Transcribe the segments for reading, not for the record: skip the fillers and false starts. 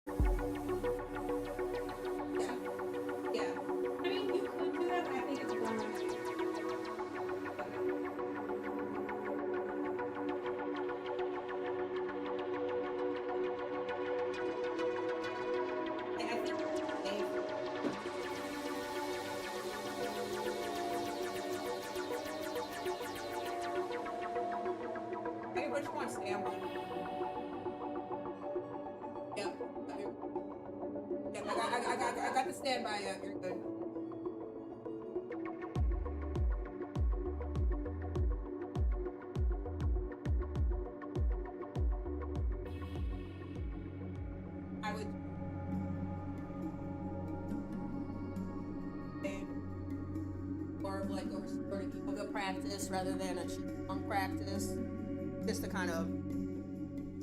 Yeah, yeah. I mean, you could do that, but I think it's more like I think it's safe. Hey, which one? Stand one. Yeah. Yeah, I got the standby. Yeah, you're good. I would say more of like a restorative yoga practice rather than a Qigong practice, just to kind of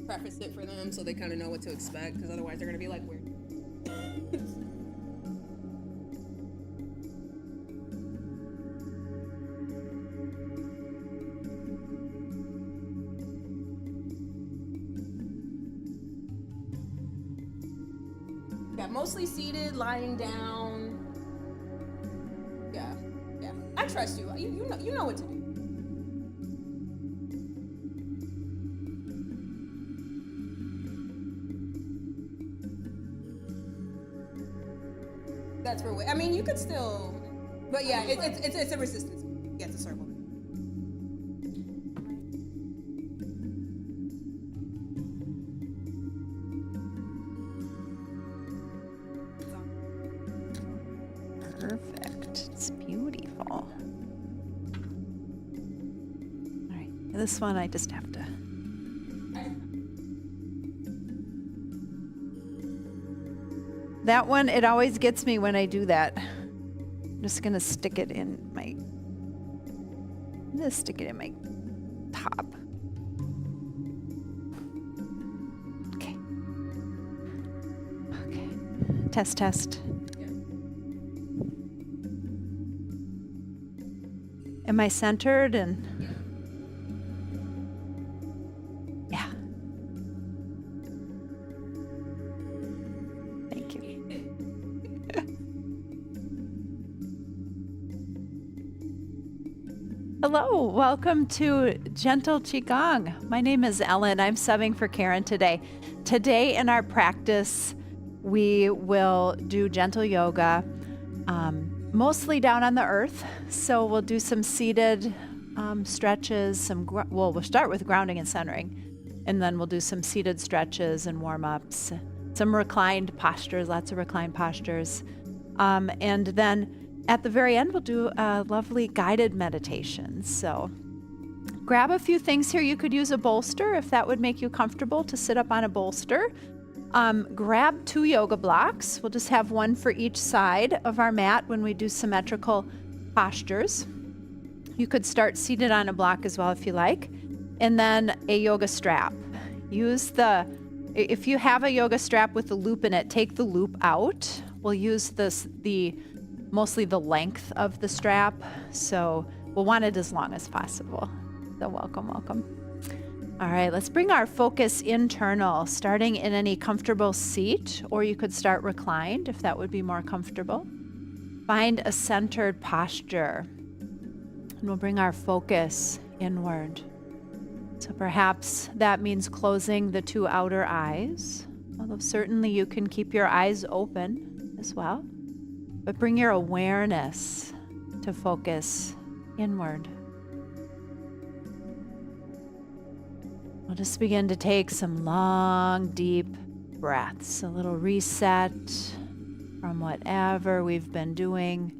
preface it for them so they kind of know what to expect, because otherwise they're gonna be like, weird. Yeah, mostly seated, lying down. Yeah, yeah. I trust you. You know what to do. That's for. I mean, you could still, but yeah, it's a resistance. You have to circle. Perfect. It's beautiful. All right. This one I just have to. That one, it always gets me when I do that. I'm just going to stick it in my. I'm going to stick it in my top. Okay. Okay. Test, test. Am I centered? And yeah. Thank you. Hello, welcome to Gentle Qigong. My name is Ellen. I'm subbing for Karen today. Today in our practice, we will do gentle yoga, mostly down on the earth. So we'll do some seated stretches. We'll start with grounding and centering, and then we'll do some seated stretches and warm-ups, some reclined postures, lots of reclined postures, and then at the very end, we'll do a lovely guided meditation. So grab a few things here. You could use a bolster if that would make you comfortable to sit up on a bolster. Grab 2 yoga blocks. We'll just have one for each side of our mat when we do symmetrical postures. You could start seated on a block as well if you like. And then a yoga strap. If you have a yoga strap with a loop in it, take the loop out. We'll use mostly the length of the strap, so we'll want it as long as possible. So welcome, welcome. All right, let's bring our focus internal, starting in any comfortable seat, or you could start reclined if that would be more comfortable. Find a centered posture, and we'll bring our focus inward. So perhaps that means closing the 2 outer eyes, although certainly you can keep your eyes open as well. But bring your awareness to focus inward. We'll just begin to take some long, deep breaths, a little reset from whatever we've been doing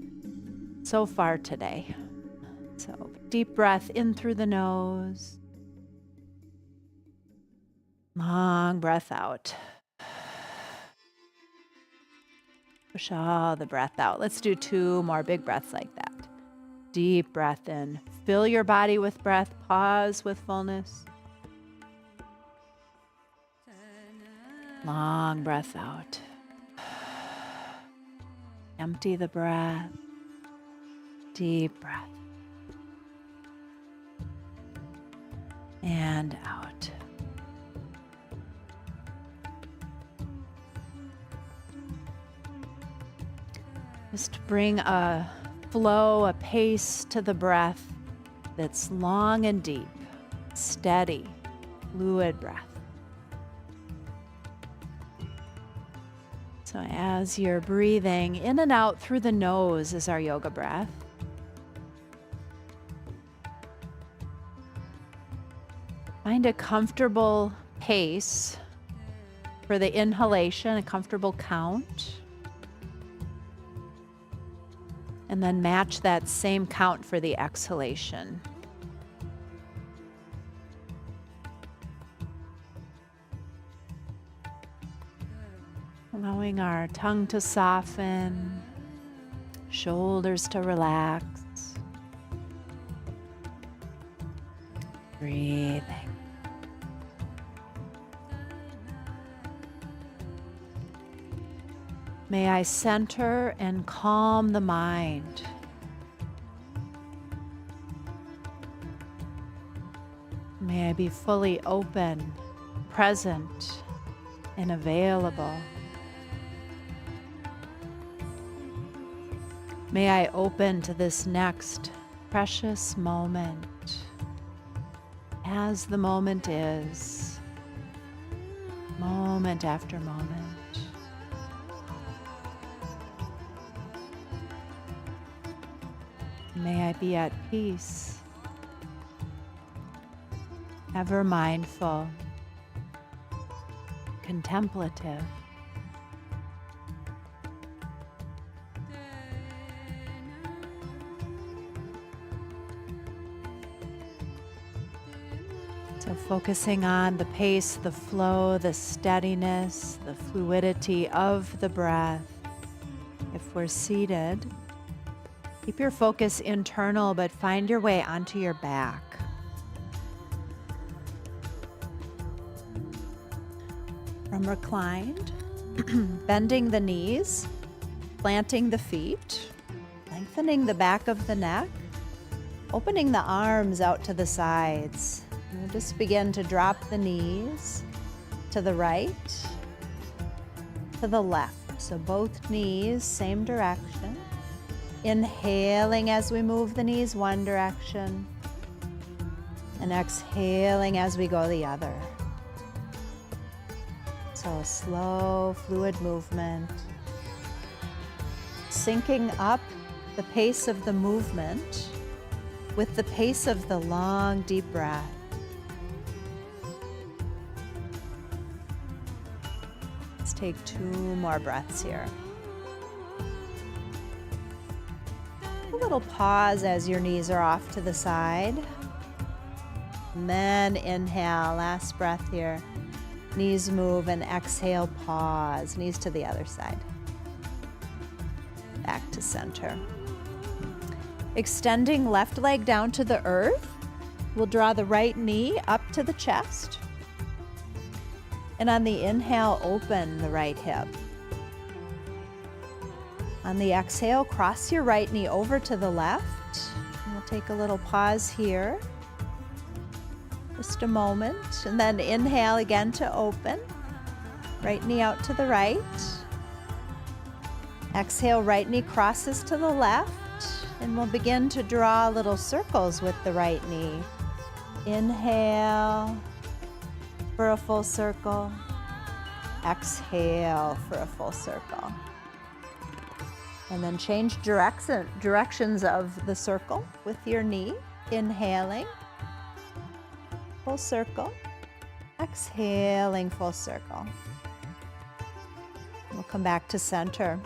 so far today. So deep breath in through the nose, long breath out. Push all the breath out. Let's do 2 more big breaths like that. Deep breath in. Fill your body with breath. Pause with fullness. Long breath out. Empty the breath. Deep breath. And out. Just bring a flow, a pace to the breath that's long and deep, steady, fluid breath. So as you're breathing in and out through the nose is our yoga breath. Find a comfortable pace for the inhalation, a comfortable count. And then match that same count for the exhalation. Allowing our tongue to soften, shoulders to relax. Breathing. May I center and calm the mind. May I be fully open, present, and available. May I open to this next precious moment as the moment is, moment after moment. May I be at peace, ever mindful, contemplative. So focusing on the pace, the flow, the steadiness, the fluidity of the breath. If we're seated, keep your focus internal, but find your way onto your back. From reclined, bending the knees, planting the feet, lengthening the back of the neck, opening the arms out to the sides. We'll just begin to drop the knees to the right, to the left. So both knees, same direction. Inhaling as we move the knees one direction, and exhaling as we go the other. So a slow, fluid movement, syncing up the pace of the movement with the pace of the long, deep breath. Let's take 2 more breaths here. A little pause as your knees are off to the side. And then inhale, last breath here. Knees move and exhale, pause. Knees to the other side. Back to center. Extending left leg down to the earth. We'll draw the right knee up to the chest. And on the inhale, open the right hip. On the exhale, cross your right knee over to the left. And we'll take a little pause here. Just a moment. And then inhale again to open. Right knee out to the right. Exhale, right knee crosses to the left. And we'll begin to draw little circles with the right knee. Inhale for a full circle. Exhale for a full circle. And then change directions of the circle with your knee. Inhaling, full circle. Exhaling, full circle. We'll come back to center.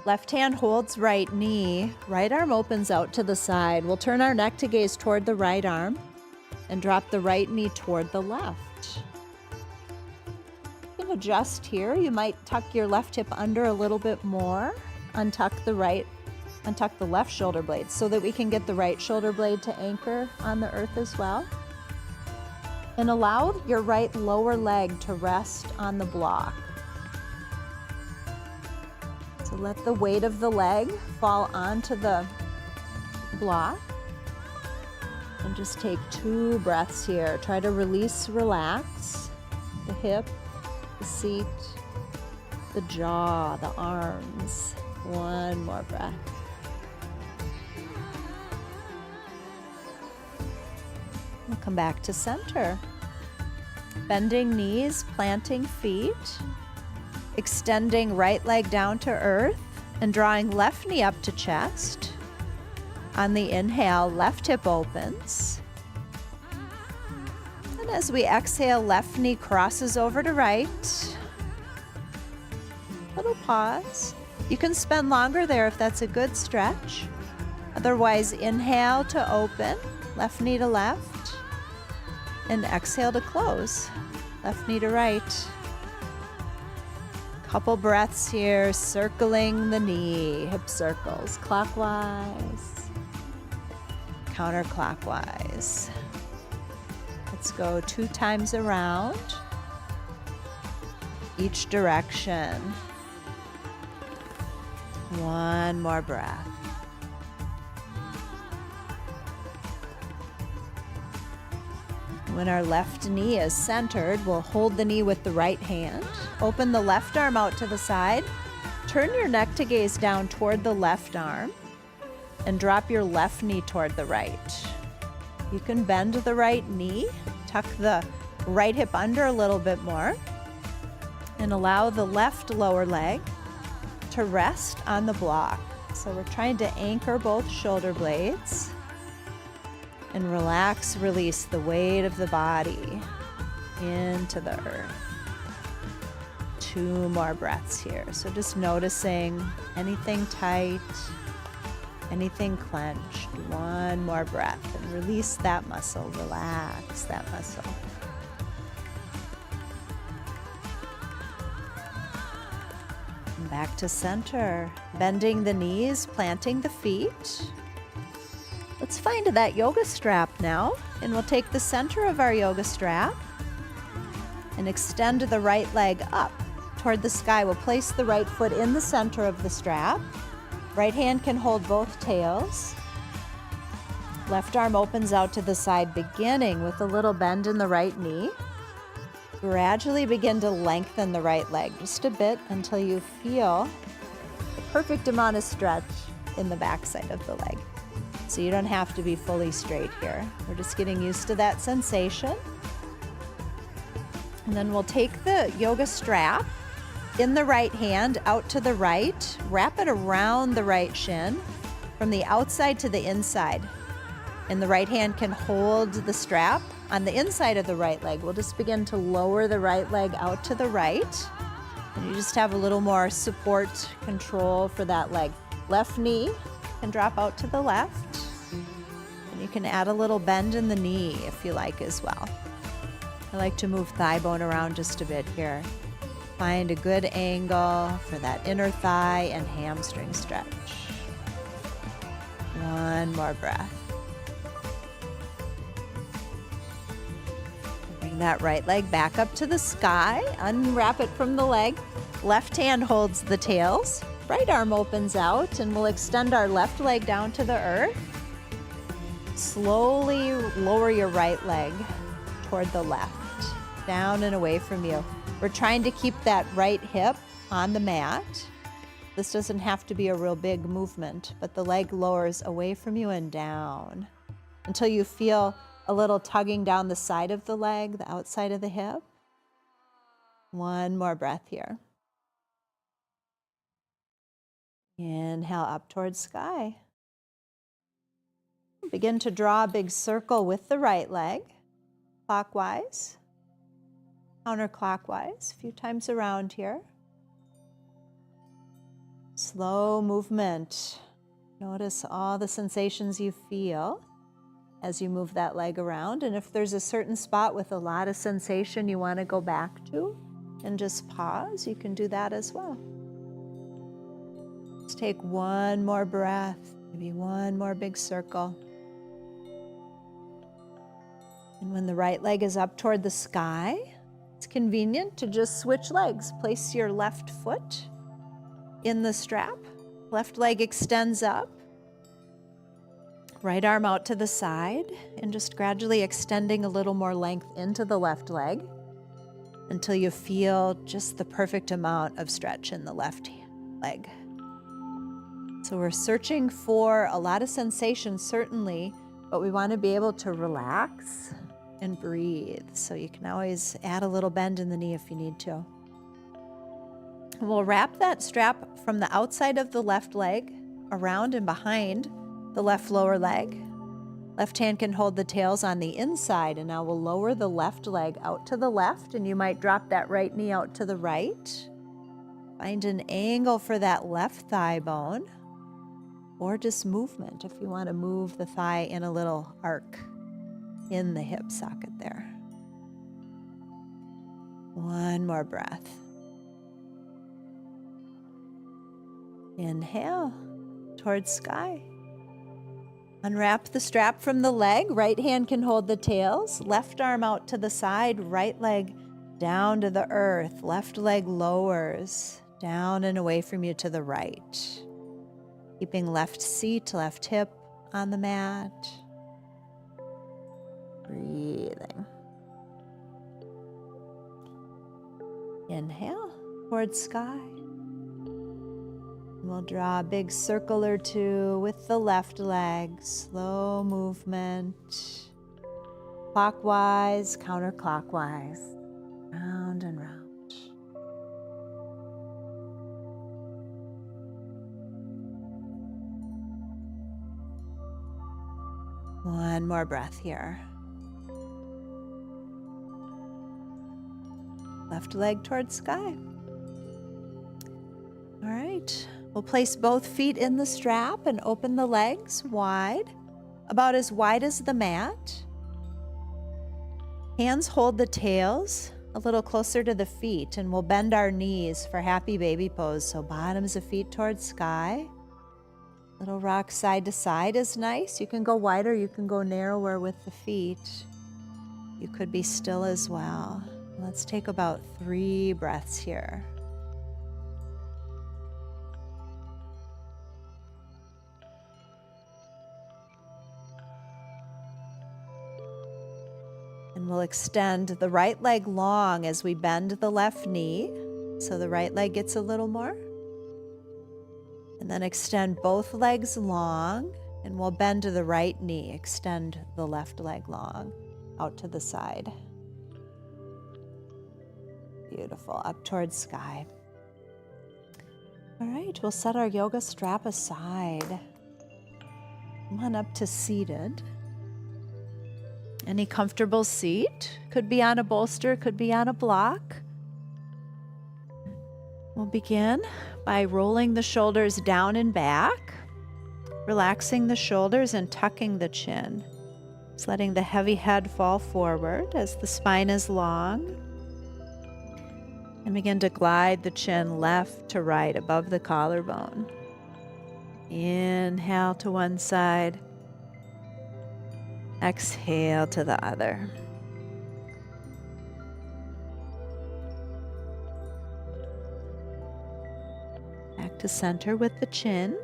Left hand holds right knee. Right arm opens out to the side. We'll turn our neck to gaze toward the right arm and drop the right knee toward the left. You can adjust here. You might tuck your left hip under a little bit more. Untuck the left shoulder blade so that we can get the right shoulder blade to anchor on the earth as well. And allow your right lower leg to rest on the block. So let the weight of the leg fall onto the block. And just take 2 breaths here. Try to release, relax the hip, the seat, the jaw, the arms. One more breath. We'll come back to center. Bending knees, planting feet, extending right leg down to earth, and drawing left knee up to chest. On the inhale, left hip opens. And as we exhale, left knee crosses over to right. Little pause. You can spend longer there if that's a good stretch. Otherwise, inhale to open, left knee to left, and exhale to close, left knee to right. Couple breaths here, circling the knee, hip circles, clockwise, counterclockwise. Let's go 2 times around, each direction. One more breath. When our left knee is centered, we'll hold the knee with the right hand. Open the left arm out to the side. Turn your neck to gaze down toward the left arm and drop your left knee toward the right. You can bend the right knee, tuck the right hip under a little bit more, and allow the left lower leg to rest on the block. So we're trying to anchor both shoulder blades and relax, release the weight of the body into the earth. 2 more breaths here. So just noticing anything tight, anything clenched. 1 more breath and release that muscle, relax that muscle. And back to center, bending the knees, planting the feet. Let's find that yoga strap now, and we'll take the center of our yoga strap and extend the right leg up toward the sky. We'll place the right foot in the center of the strap. Right hand can hold both tails. Left arm opens out to the side, beginning with a little bend in the right knee. Gradually begin to lengthen the right leg just a bit until you feel the perfect amount of stretch in the backside of the leg. So you don't have to be fully straight here. We're just getting used to that sensation. And then we'll take the yoga strap in the right hand out to the right, wrap it around the right shin from the outside to the inside. And the right hand can hold the strap on the inside of the right leg. We'll just begin to lower the right leg out to the right. And you just have a little more support control for that leg. Left knee can drop out to the left. And you can add a little bend in the knee if you like as well. I like to move thigh bone around just a bit here. Find a good angle for that inner thigh and hamstring stretch. 1 more breath. Bring that right leg back up to the sky. Unwrap it from the leg. Left hand holds the tails. Right arm opens out, and we'll extend our left leg down to the earth. Slowly lower your right leg toward the left, down and away from you. We're trying to keep that right hip on the mat. This doesn't have to be a real big movement, but the leg lowers away from you and down until you feel a little tugging down the side of the leg, the outside of the hip. 1 more breath here. Inhale up towards sky. Begin to draw a big circle with the right leg, clockwise, counterclockwise, a few times around here. Slow movement. Notice all the sensations you feel as you move that leg around. And if there's a certain spot with a lot of sensation you want to go back to and just pause, you can do that as well. Let's take 1 more breath, maybe 1 more big circle. And when the right leg is up toward the sky, it's convenient to just switch legs. Place your left foot in the strap. Left leg extends up. Right arm out to the side, and just gradually extending a little more length into the left leg until you feel just the perfect amount of stretch in the left leg. So we're searching for a lot of sensation, certainly, but we want to be able to relax and breathe. So you can always add a little bend in the knee if you need to. We'll wrap that strap from the outside of the left leg around and behind the left lower leg. Left hand can hold the tails on the inside, and now we'll lower the left leg out to the left, and you might drop that right knee out to the right. Find an angle for that left thigh bone, or just movement if you want to move the thigh in a little arc in the hip socket there. One more breath. Inhale towards sky. Unwrap the strap from the leg. Right hand can hold the tails. Left arm out to the side. Right leg down to the earth. Left leg lowers down and away from you to the right. Keeping left seat, left hip on the mat. Breathing. Inhale towards sky. We'll draw a big circle or two with the left leg. Slow movement. Clockwise, counterclockwise. Round and round. One more breath here. Left leg towards sky. All right, we'll place both feet in the strap and open the legs wide, about as wide as the mat. Hands hold the tails a little closer to the feet, and we'll bend our knees for happy baby pose. So bottoms of feet towards sky. Little rock side to side is nice. You can go wider, you can go narrower with the feet. You could be still as well. Let's take about 3 breaths here. And we'll extend the right leg long as we bend the left knee. So the right leg gets a little more. And then extend both legs long, and we'll bend to the right knee. Extend the left leg long out to the side. Beautiful. Up towards sky. All right, we'll set our yoga strap aside. Come on up to seated. Any comfortable seat. Could be on a bolster, could be on a block. We'll begin by rolling the shoulders down and back, relaxing the shoulders and tucking the chin. Just letting the heavy head fall forward as the spine is long. And begin to glide the chin left to right above the collarbone. Inhale to one side. Exhale to the other. Back to center with the chin.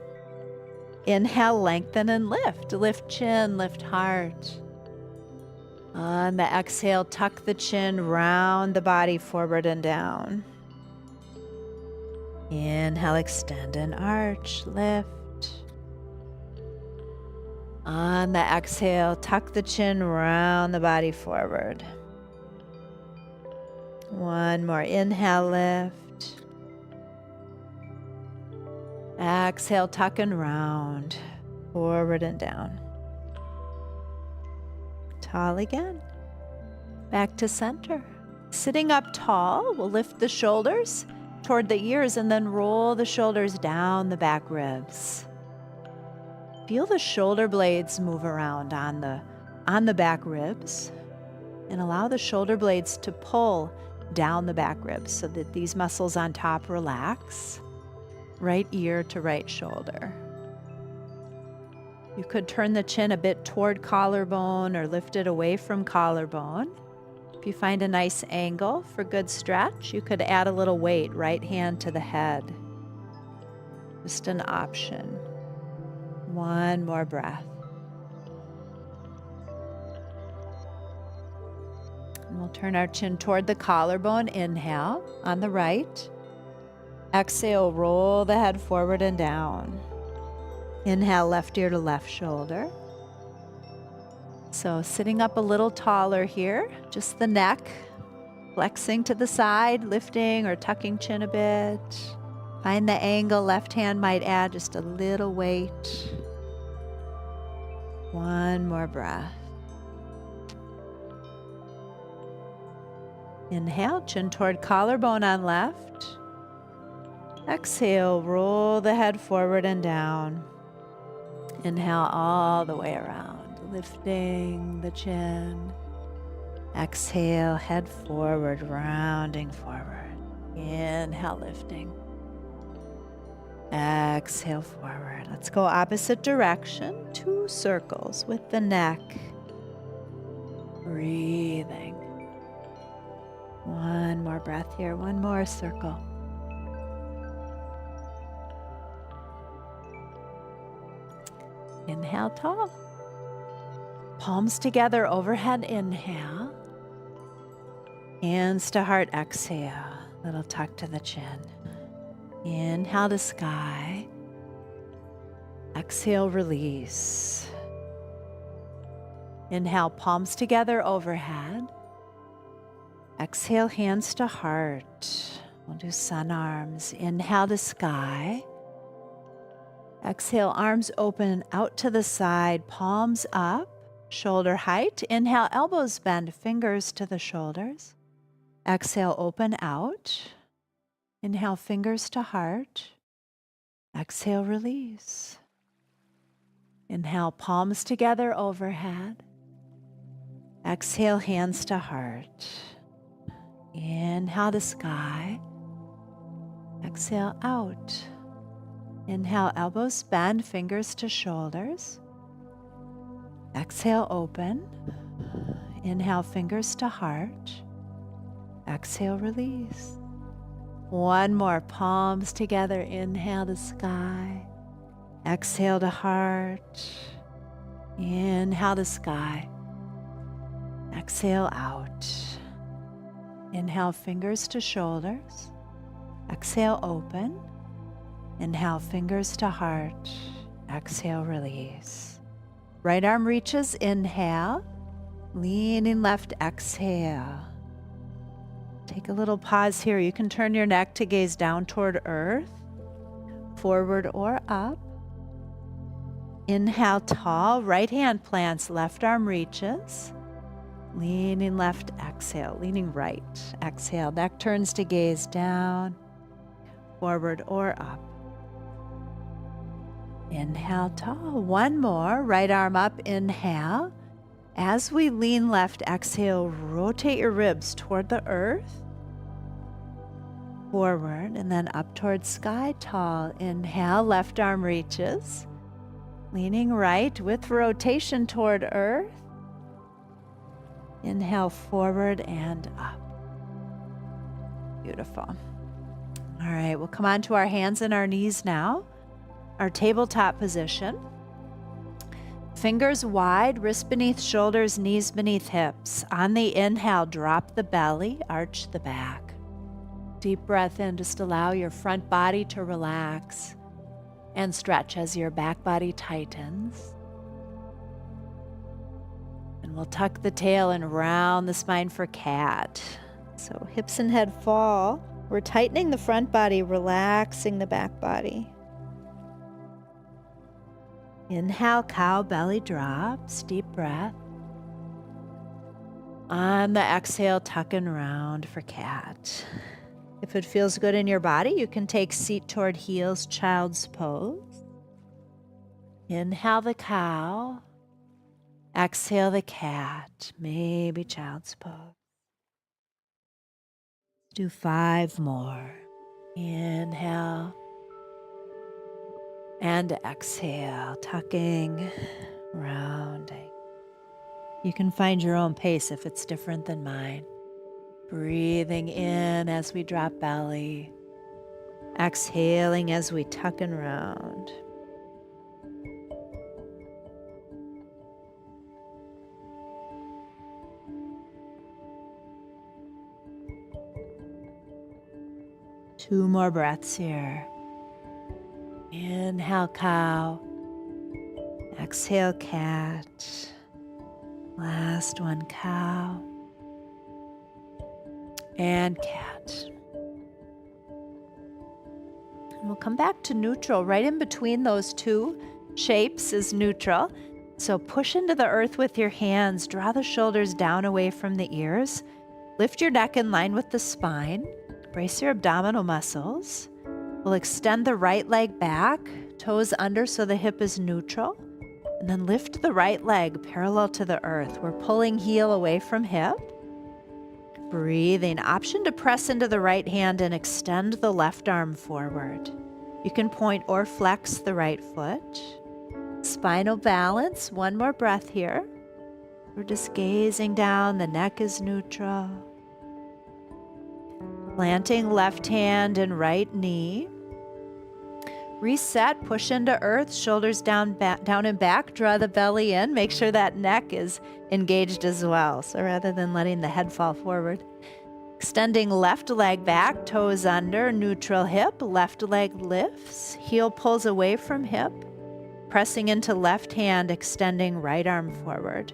Inhale, lengthen and lift. Lift chin, lift heart. On the exhale, tuck the chin, round the body forward and down. Inhale, extend and arch, lift. On the exhale, tuck the chin, round the body forward. One more, inhale, lift. Exhale, tuck and round, forward and down. Tall again. Back to center. Sitting up tall, we'll lift the shoulders toward the ears and then roll the shoulders down the back ribs. Feel the shoulder blades move around on the back ribs, and allow the shoulder blades to pull down the back ribs so that these muscles on top relax. Right ear to right shoulder. You could turn the chin a bit toward collarbone or lift it away from collarbone. If you find a nice angle for good stretch, you could add a little weight, right hand to the head. Just an option. One more breath. And we'll turn our chin toward the collarbone. Inhale on the right. Exhale, roll the head forward and down. Inhale, left ear to left shoulder. So sitting up a little taller here, just the neck, flexing to the side, lifting or tucking chin a bit. Find the angle, left hand might add just a little weight. One more breath. Inhale, chin toward collarbone on left. Exhale, roll the head forward and down. Inhale all the way around, lifting the chin. Exhale, head forward, rounding forward. Inhale, lifting. Exhale, forward. Let's go opposite direction. 2 circles with the neck. Breathing. One more breath here, one more circle. Inhale, tall. Palms together, overhead, inhale. Hands to heart, exhale. Little tuck to the chin. Inhale to sky. Exhale, release. Inhale, palms together, overhead. Exhale, hands to heart. We'll do sun arms. Inhale to sky. Exhale, arms open out to the side, palms up, shoulder height. Inhale, elbows bend, fingers to the shoulders. Exhale, open out. Inhale, fingers to heart. Exhale, release. Inhale, palms together, overhead. Exhale, hands to heart. Inhale to sky. Exhale, out. Inhale, elbows bend, fingers to shoulders. Exhale, open. Inhale, fingers to heart. Exhale, release. One more, palms together. Inhale to sky. Exhale to heart. Inhale to sky. Exhale, out. Inhale, fingers to shoulders. Exhale, open. Inhale, fingers to heart. Exhale, release. Right arm reaches, inhale. Leaning left, exhale. Take a little pause here. You can turn your neck to gaze down toward earth, forward or up. Inhale, tall. Right hand plants, left arm reaches. Leaning left, exhale. Leaning right, exhale. Neck turns to gaze down, forward or up. Inhale, tall. One more. Right arm up, inhale. As we lean left, exhale, rotate your ribs toward the earth, forward, and then up towards sky, tall. Inhale, left arm reaches. Leaning right with rotation toward earth. Inhale, forward and up. Beautiful. All right, we'll come on to our hands and our knees now. Our tabletop position. Fingers wide, wrists beneath shoulders, knees beneath hips. On the inhale, drop the belly, arch the back. Deep breath in, just allow your front body to relax and stretch as your back body tightens. And we'll tuck the tail and round the spine for cat. So hips and head fall. We're tightening the front body, relaxing the back body. Inhale, cow, belly drops, deep breath. On the exhale, tuck and round for cat. If it feels good in your body, you can take seat toward heels, child's pose. Inhale the cow. Exhale the cat, maybe child's pose. Do 5 more. Inhale. And exhale, tucking, rounding. You can find your own pace if it's different than mine. Breathing in as we drop belly. Exhaling as we tuck and round. Two more breaths here. Inhale, cow. Exhale, cat. Last one, cow. And cat. And we'll come back to neutral. Right in between those two shapes is neutral. So push into the earth with your hands. Draw the shoulders down away from the ears. Lift your neck in line with the spine. Brace your abdominal muscles. We'll extend the right leg back, toes under so the hip is neutral. And then lift the right leg parallel to the earth. We're pulling heel away from hip. Breathing. Option to press into the right hand and extend the left arm forward. You can point or flex the right foot. Spinal balance. One more breath here. We're just gazing down. The neck is neutral. Planting left hand and right knee. Reset, push into earth, shoulders down and back, draw the belly in, make sure that neck is engaged as well. So rather than letting the head fall forward. Extending left leg back, toes under, neutral hip, left leg lifts, heel pulls away from hip, pressing into left hand, extending right arm forward.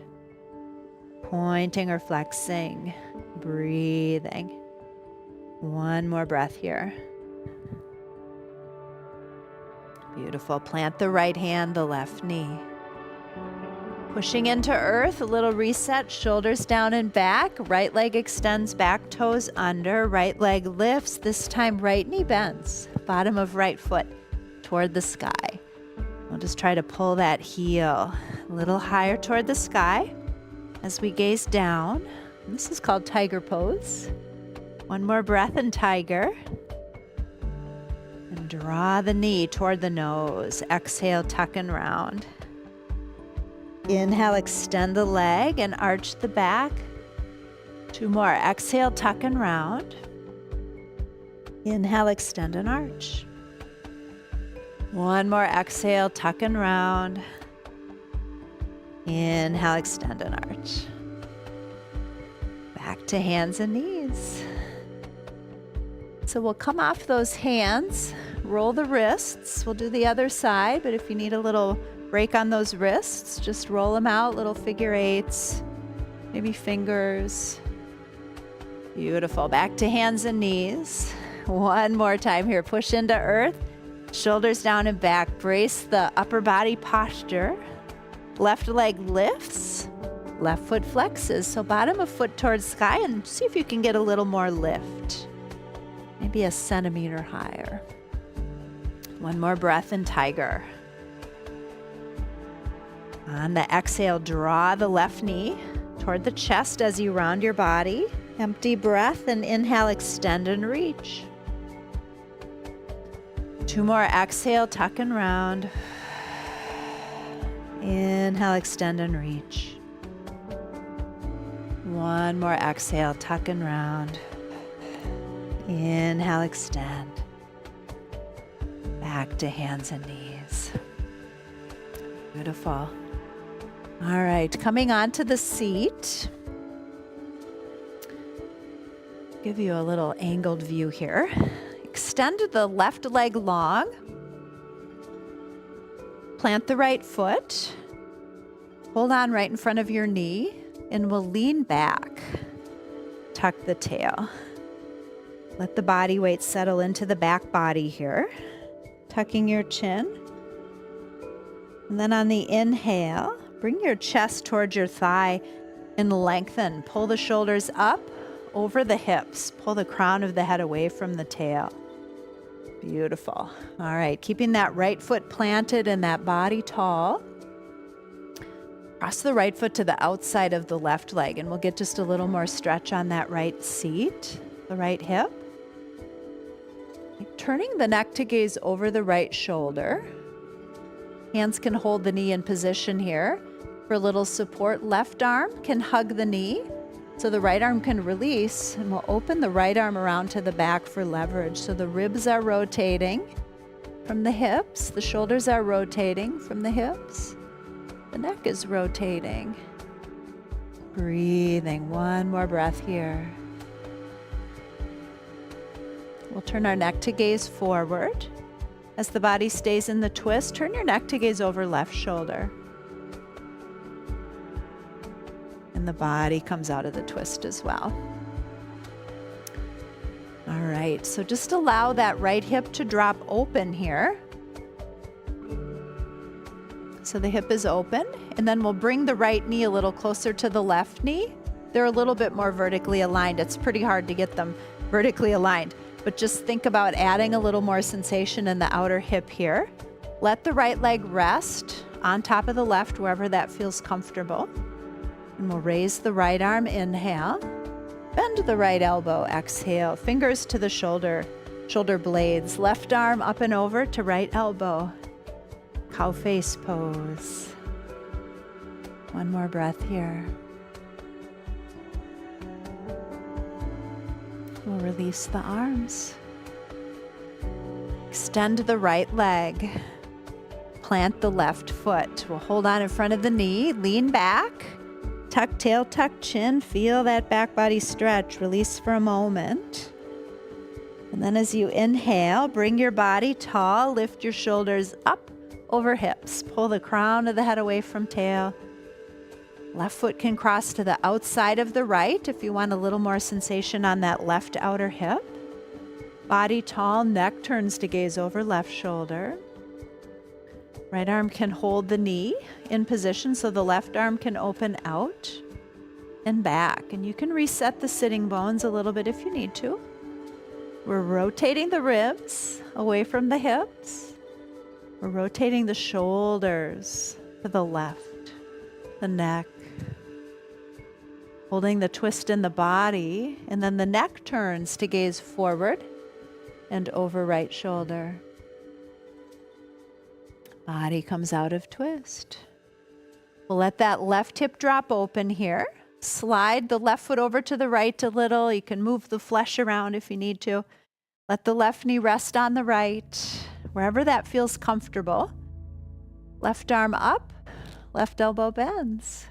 Pointing or flexing, breathing. One more breath here. Beautiful. Plant the right hand, the left knee. Pushing into earth, a little reset, shoulders down and back. Right leg extends back, toes under. Right leg lifts. This time, right knee bends. Bottom of right foot toward the sky. We'll just try to pull that heel a little higher toward the sky as we gaze down. This is called tiger pose. One more breath in tiger. And draw the knee toward the nose. Exhale, tuck and round. Inhale, extend the leg and arch the back. Two more. Exhale, tuck and round. Inhale, extend and arch. One more. Exhale, tuck and round. Inhale, extend and arch. Back to hands and knees. So we'll come off those hands, roll the wrists. We'll do the other side, but if you need a little break on those wrists, just roll them out, little figure eights, maybe fingers. Beautiful. Back to hands and knees. One more time here. Push into earth, shoulders down and back. Brace the upper body posture. Left leg lifts, left foot flexes. So bottom of foot towards sky, and see if you can get a little more lift. Maybe a centimeter higher. One more breath in tiger. On the exhale, draw the left knee toward the chest as you round your body. Empty breath and inhale, extend and reach. Two more. Exhale, tuck and round. Inhale, extend and reach. One more. Exhale, tuck and round. Inhale, extend. Back to hands and knees. Beautiful. All right, coming onto the seat. Give you a little angled view here. Extend the left leg long. Plant the right foot. Hold on right in front of your knee, and we'll lean back. Tuck the tail. Let the body weight settle into the back body here. Tucking your chin. And then on the inhale, bring your chest towards your thigh and lengthen. Pull the shoulders up over the hips. Pull the crown of the head away from the tail. Beautiful. All right, keeping that right foot planted and that body tall. Cross the right foot to the outside of the left leg, and we'll get just a little more stretch on that right seat, the right hip. Turning the neck to gaze over the right shoulder. Hands can hold the knee in position here. For a little support, left arm can hug the knee so the right arm can release, and we'll open the right arm around to the back for leverage. So the ribs are rotating from the hips, the shoulders are rotating from the hips, the neck is rotating. Breathing. One more breath here. We'll turn our neck to gaze forward. As the body stays in the twist, turn your neck to gaze over left shoulder. And the body comes out of the twist as well. All right, so just allow that right hip to drop open here. So the hip is open, and then we'll bring the right knee a little closer to the left knee. They're a little bit more vertically aligned. It's pretty hard to get them vertically aligned, but just think about adding a little more sensation in the outer hip here. Let the right leg rest on top of the left, wherever that feels comfortable. And we'll raise the right arm, inhale. Bend the right elbow, exhale. Fingers to the shoulder blades. Left arm up and over to right elbow. Cow face pose. One more breath here. We'll release the arms. Extend the right leg. Plant the left foot. We'll hold on in front of the knee. Lean back. Tuck tail, tuck chin. Feel that back body stretch. Release for a moment. And then as you inhale, bring your body tall. Lift your shoulders up over hips. Pull the crown of the head away from tail. Left foot can cross to the outside of the right if you want a little more sensation on that left outer hip. Body tall, neck turns to gaze over left shoulder. Right arm can hold the knee in position so the left arm can open out and back. And you can reset the sitting bones a little bit if you need to. We're rotating the ribs away from the hips. We're rotating the shoulders to the left, the neck. Holding the twist in the body, and then the neck turns to gaze forward and over right shoulder. Body comes out of twist. We'll let that left hip drop open here. Slide the left foot over to the right a little. You can move the flesh around if you need to. Let the left knee rest on the right, wherever that feels comfortable. Left arm up, left elbow bends.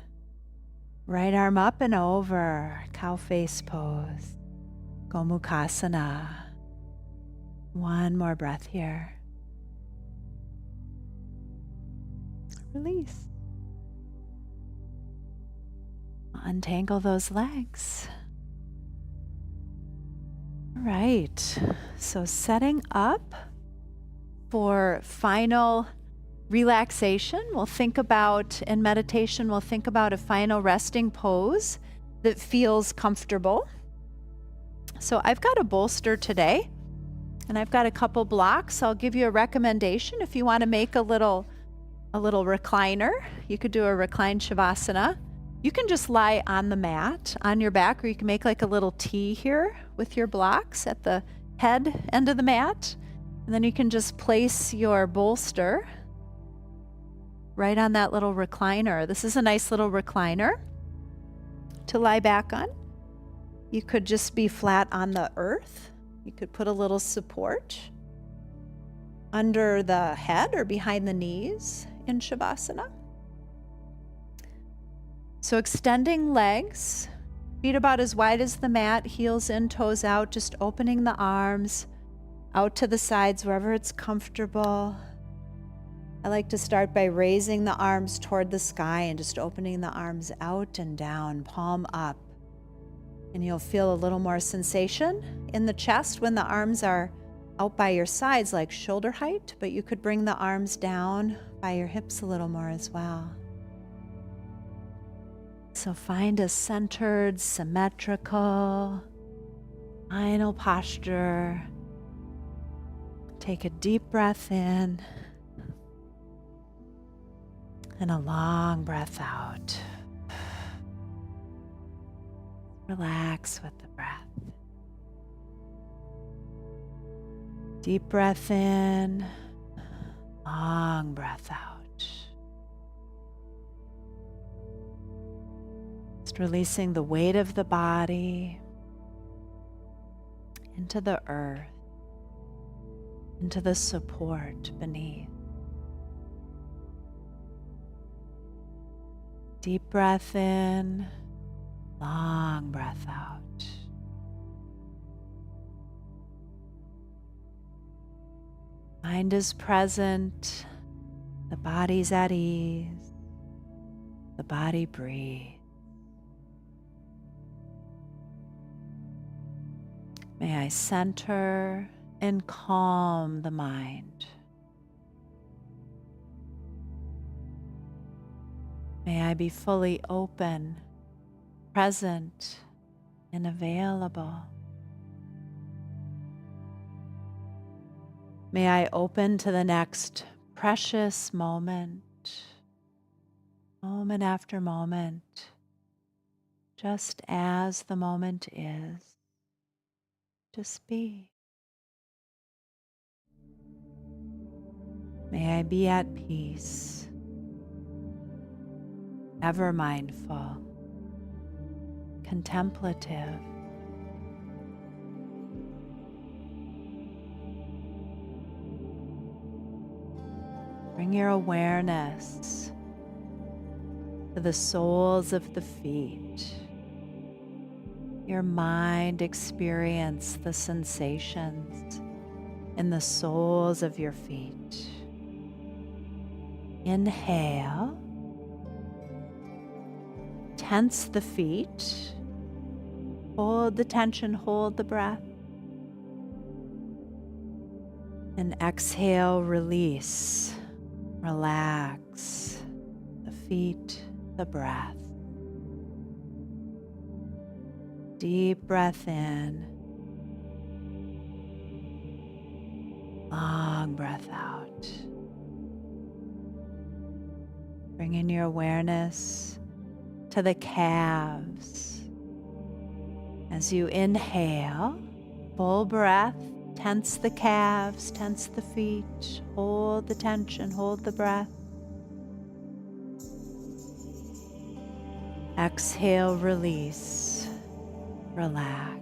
Right arm up and over, cow face pose, Gomukhasana. One more breath here. Release. Untangle those legs. All right, so setting up for final relaxation, we'll think about, in meditation, we'll think about a final resting pose that feels comfortable. So I've got a bolster today, and I've got a couple blocks. I'll give you a recommendation if you want to make a little recliner. You could do a reclined shavasana. You can just lie on the mat on your back, or you can make like a little T here with your blocks at the head end of the mat. And then you can just place your bolster right on that little recliner. This is a nice little recliner to lie back on. You could just be flat on the earth. You could put a little support under the head or behind the knees in Shavasana. So extending legs, feet about as wide as the mat, heels in, toes out, just opening the arms out to the sides wherever it's comfortable. I like to start by raising the arms toward the sky and just opening the arms out and down, palm up. And you'll feel a little more sensation in the chest when the arms are out by your sides, like shoulder height, but you could bring the arms down by your hips a little more as well. So find a centered, symmetrical, final posture. Take a deep breath in and a long breath out. Relax with the breath. Deep breath in, long breath out. Just releasing the weight of the body into the earth, into the support beneath. Deep breath in, long breath out. Mind is present, the body's at ease, the body breathes. May I center and calm the mind. May I be fully open, present, and available. May I open to the next precious moment, moment after moment, just as the moment is. Just be. May I be at peace, ever mindful, contemplative. Bring your awareness to the soles of the feet. Your mind experience the sensations in the soles of your feet. Inhale, tense the feet, hold the tension, hold the breath. And exhale, release, relax the feet, the breath. Deep breath in, long breath out. Bringing your awareness to the calves. As you inhale, full breath, tense the calves, tense the feet, hold the tension, hold the breath. Exhale, release, relax.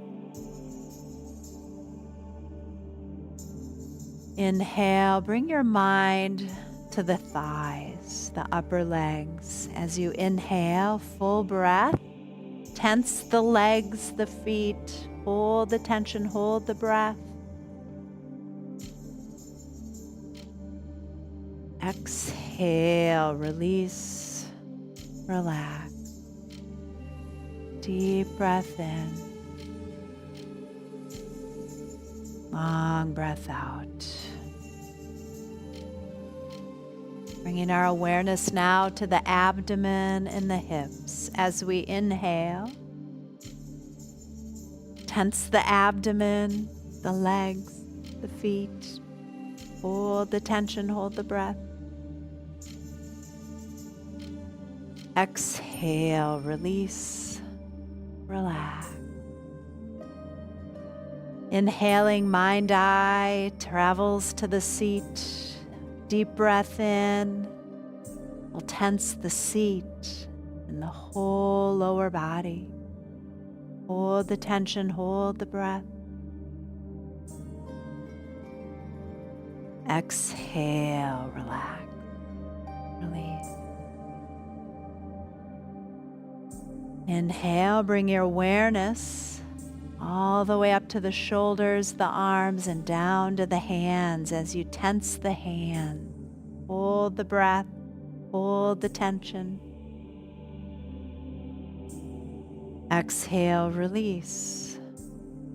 Inhale, bring your mind to the thighs, the upper legs. As you inhale, full breath, tense the legs, the feet, hold the tension, hold the breath. Exhale, release, relax. Deep breath in, long breath out. Bringing our awareness now to the abdomen and the hips. As we inhale, tense the abdomen, the legs, the feet. Hold the tension, hold the breath. Exhale, release, relax. Inhaling, mind-eye travels to the seat. Deep breath in. We'll tense the seat and the whole lower body. Hold the tension, hold the breath. Exhale, relax, release. Inhale, bring your awareness all the way up to the shoulders, the arms, and down to the hands as you tense the hands. Hold the breath, hold the tension. Exhale, release,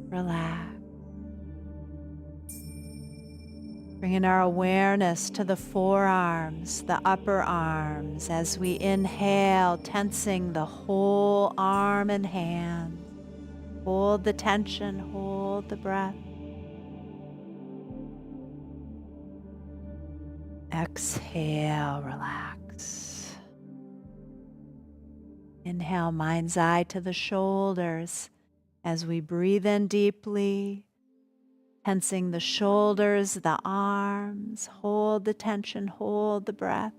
relax. Bringing our awareness to the forearms, the upper arms, as we inhale, tensing the whole arm and hand. Hold the tension, hold the breath. Exhale, relax. Inhale, mind's eye to the shoulders as we breathe in deeply, tensing the shoulders, the arms. Hold the tension, hold the breath.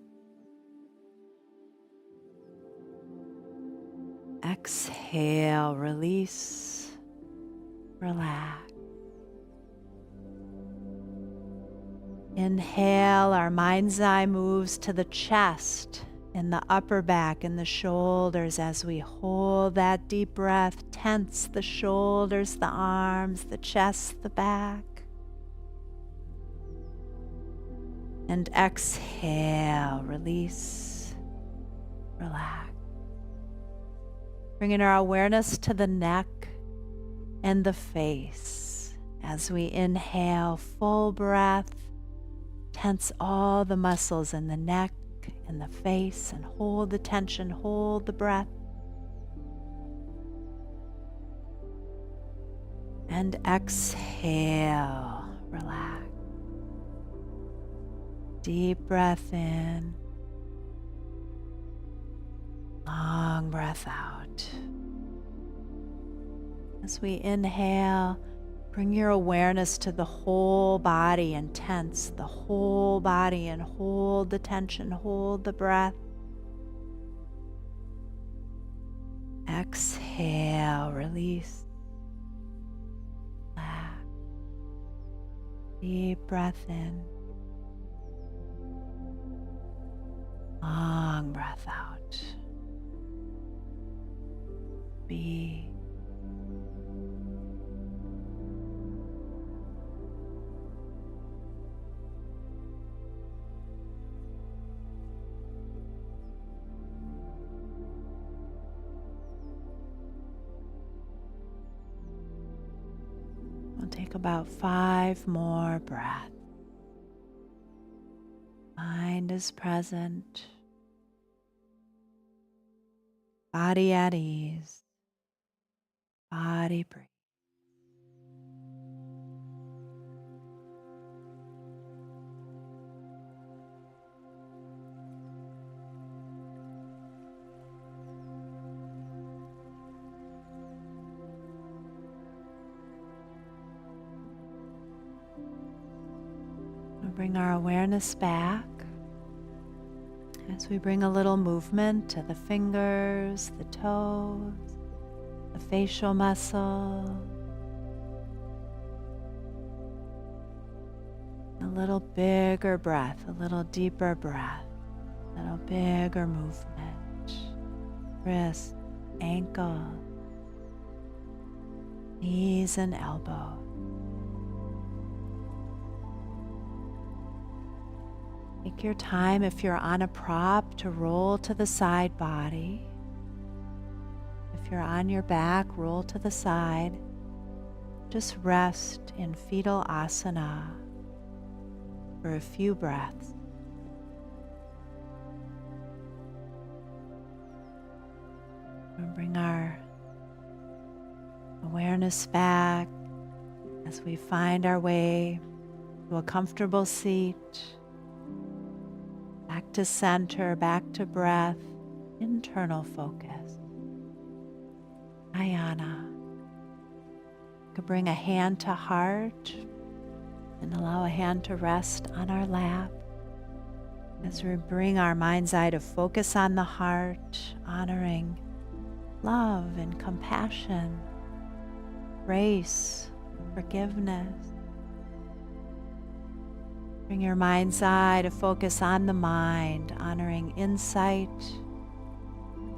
Exhale, release, relax. Inhale, our mind's eye moves to the chest and the upper back and the shoulders as we hold that deep breath. Tense the shoulders, the arms, the chest, the back. And exhale, release, relax. Bringing our awareness to the neck and the face. As we inhale, full breath, tense all the muscles in the neck, in the face, and hold the tension, hold the breath. And exhale, relax. Deep breath in, long breath out. As we inhale, bring your awareness to the whole body and tense the whole body and hold the tension, hold the breath. Exhale, release. Relax. Deep breath in. Long breath out. Be. We'll take about 5 more breaths. Mind is present. Body at ease. Body breathe. We'll bring our awareness back as we bring a little movement to the fingers, the toes, the facial muscle. A little bigger breath, a little deeper breath, a little bigger movement. Wrist, ankle, knees and elbows. Take your time if you're on a prop to roll to the side body. If you're on your back, roll to the side. Just rest in fetal asana for a few breaths. We'll bring our awareness back as we find our way to a comfortable seat. Back to center, back to breath, internal focus. Dhyana. You could bring a hand to heart and allow a hand to rest on our lap as we bring our mind's eye to focus on the heart, honoring love and compassion, grace, forgiveness. Bring your mind's eye to focus on the mind, honoring insight,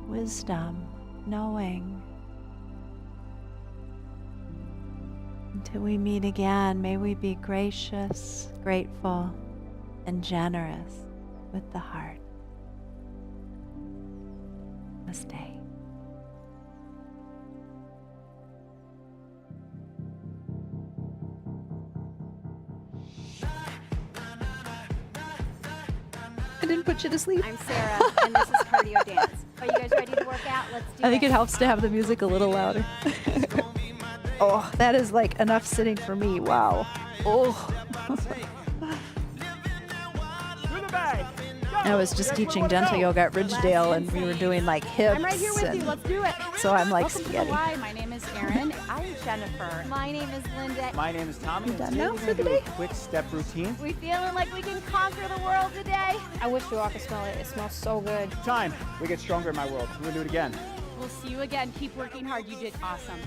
wisdom, knowing. Until we meet again, may we be gracious, grateful, and generous with the heart. Namaste. I didn't put you to sleep. I'm Sarah, and this is Cardio Dance. Are you guys ready to work out? Let's do it. I think it helps to have the music a little louder. Oh, that is like enough sitting for me. Wow. Oh. I was just teaching gentle yoga at Ridgedale, and we were doing like hips. I'm right here with you. Let's do it. So I'm like Welcome spaghetti. to Hawaii. My name is Erin. I'm Jennifer. My name is Linda. My name is Tommy. You And done today now we're for gonna the do a day? quick step routine. We feeling like we can conquer the world today? I wish you all could smell it. It smells so good. Time. We get stronger in my world. We're gonna do it again. We'll see you again. Keep working hard. You did awesome.